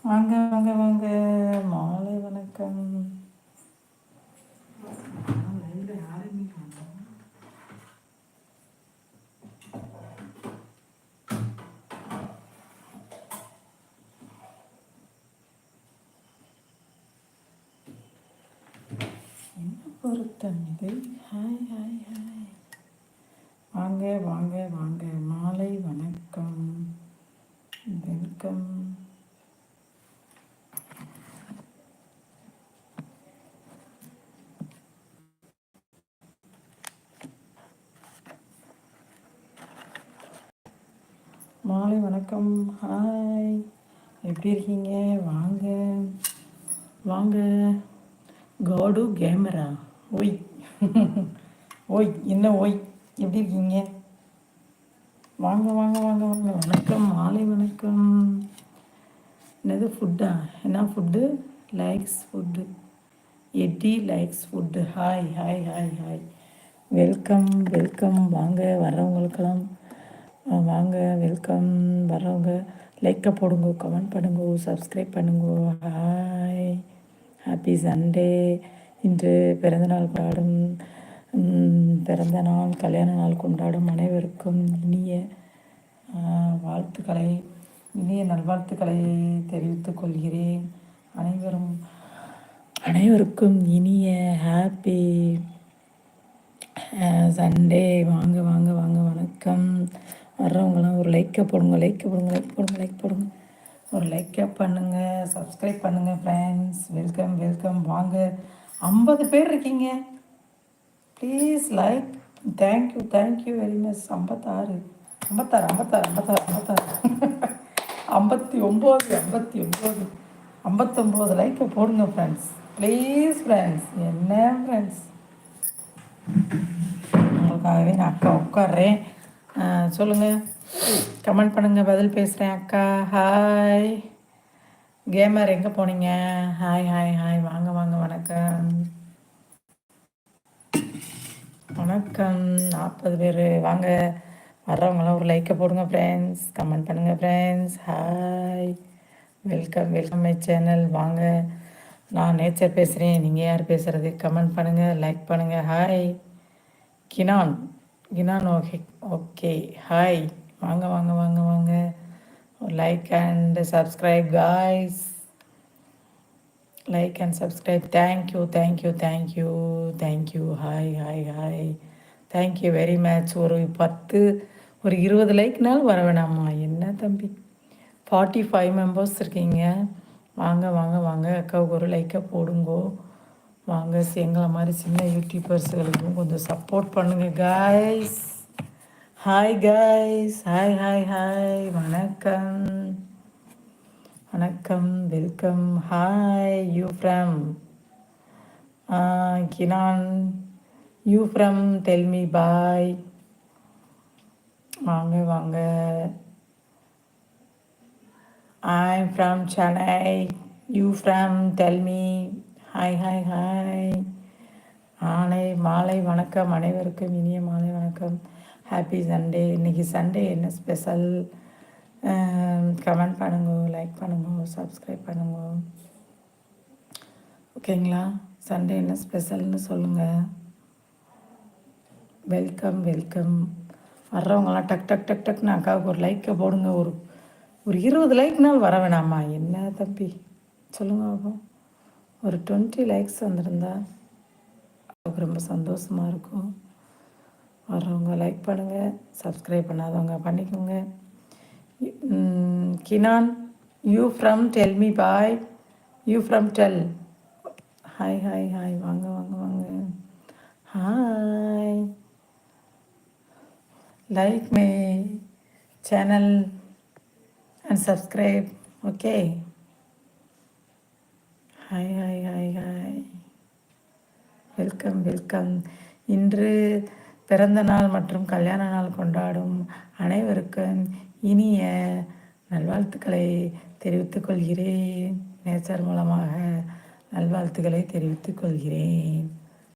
வாங்க வாங்க வாங்க, மாலை வணக்கம். என்ன பொருத்தம் இது? ஹாய் ஹாய் ஹாய், வாங்க வாங்க வாங்க, மாலை வணக்கம், வெல்கம். மாலை வணக்கம், ஹாய், எப்படி இருக்கீங்க? வாங்க வாங்க. காடு கேமரா, ஒய் ஓய், என்ன ஒய், எப்படி இருக்கீங்க? வாங்க வாங்க வாங்க வாங்க, வணக்கம், மாலை வணக்கம். என்னது ஃபுட்டா? என்ன ஃபுட்டு? லைக்ஸ் ஃபுட்டு, எட்டி likes food. Hi hi hi hi, welcome welcome. வாங்க வர்றவங்களுக்கெல்லாம் வாங்க, வெல்கம். வர்றவங்க லைக்கை போடுங்க, கமெண்ட் பண்ணுங்க, சப்ஸ்கிரைப் பண்ணுங்க. Hi, happy Sunday. இன்று பிறந்தநாள் கொண்டாடும் பிறந்த நாள், கல்யாண நாள் கொண்டாடும் அனைவருக்கும் இனிய வாழ்த்துக்களை, இனிய நல்வாழ்த்துக்களை தெரிவித்துக் கொள்கிறேன். அனைவருக்கும் இனிய ஹாப்பி சண்டே. வாங்க வாங்க வாங்க, வணக்கம். வர்றவங்களாம் ஒரு லைக்கை போடுங்க, லைக்கை போடுங்க, லைக் போடுங்க, லைக் போடுங்க, ஒரு லைக்கை பண்ணுங்கள், சப்ஸ்கிரைப் பண்ணுங்கள் ஃப்ரெண்ட்ஸ். Welcome welcome. வாங்க, 50 பேர் இருக்கீங்க. Please like. Thank you thank you very much. 56 56 56 56 59 59 59 லைக்கை போடுங்க ஃப்ரெண்ட்ஸ், ப்ளீஸ் ஃப்ரெண்ட்ஸ். என்ன ஃப்ரெண்ட்ஸ், உங்களுக்காகவே நான் அக்கா உட்காடுறேன். சொல்லுங்கள், கமெண்ட் பண்ணுங்கள், பதில் பேசுகிறேன். அக்கா ஹாய். கேமர் எங்கே போனீங்க? ஹாய் ஹாய் ஹாய், வாங்க வாங்க, வணக்கம் வணக்கம். 40 பேர் வாங்க. வர்றவங்களாம் ஒரு லைக்கை போடுங்க ஃப்ரெண்ட்ஸ், கமெண்ட் பண்ணுங்கள் friends. Hi, welcome welcome my channel. வாங்க, நான் நேச்சர் பேசுகிறேன். நீங்கள் யார் பேசுகிறது? கமெண்ட் பண்ணுங்கள், லைக் பண்ணுங்கள். ஹாய் கினான், கினான் ஓகே ஓகே. ஹாய், வாங்க வாங்க வாங்க வாங்க, like and subscribe guys, like and subscribe. Thank you thank you thank you thank you. Hi hi hi, thank you very much. ஒரு 20 லைக்னாலும் வர வேணாமா? என்ன தம்பி, 45 மெம்பர்ஸ் இருக்கீங்க. வாங்க வாங்க வாங்க, அக்காவுக்கு ஒரு லைக்கை போடுங்கோ. வாங்க, எங்களை மாதிரி சின்ன யூடியூபர்ஸுகளுக்கும் கொஞ்சம் சப்போர்ட் பண்ணுங்கள் guys. Hi guys, hi hi hi, வணக்கம் வணக்கம், வெல்கம். ஹாய், யூ ஃப்ரம் கினான், you from tell me boy. வாங்க வாங்க, I'm from Chennai, you from tell me. Hi hi hi, மாலை வணக்கம். அனைவருக்கும் இனிய மாலை வணக்கம். Happy Sunday. இன்றைக்கி சண்டே என்ன ஸ்பெஷல்? கமெண்ட் பண்ணுங்க, லைக் பண்ணுங்க, சப்ஸ்கிரைப் பண்ணுங்க. ஓகேங்களா? சண்டே என்ன ஸ்பெஷல்னு சொல்லுங்கள். Welcome welcome. வர்றவங்களாம் டக் டக் டக் டக்னு அக்காவுக்கு ஒரு லைக்கை போடுங்க. ஒரு 20 லைக்னால் வர வேணாமா? என்ன தம்பி, சொல்லுங்கள் பாப்போம். ஒரு 20 லைக்ஸ் வந்திருந்தா அவருக்கு ரொம்ப சந்தோஷமாக இருக்கும். வர்றவங்க லைக் பண்ணுங்கள், சப்ஸ்கிரைப் பண்ணாதவங்க பண்ணிக்கோங்க. கினான், you from tell me boy, you from tell. Hi hi hi, வாங்க வாங்க வாங்க. Hi, like my channel and subscribe. Okay, hi hi hi hi, welcome welcome. இன்று பிறந்த நாள் மற்றும் கல்யாண நாள் கொண்டாடும் அனைவருக்கும் இனிய நல்வாழ்த்துக்களை தெரிவித்துக் கொள்கிறேன். நேச்சர் மூலமாக நல்வாழ்த்துக்களை தெரிவித்துக் கொள்கிறேன்.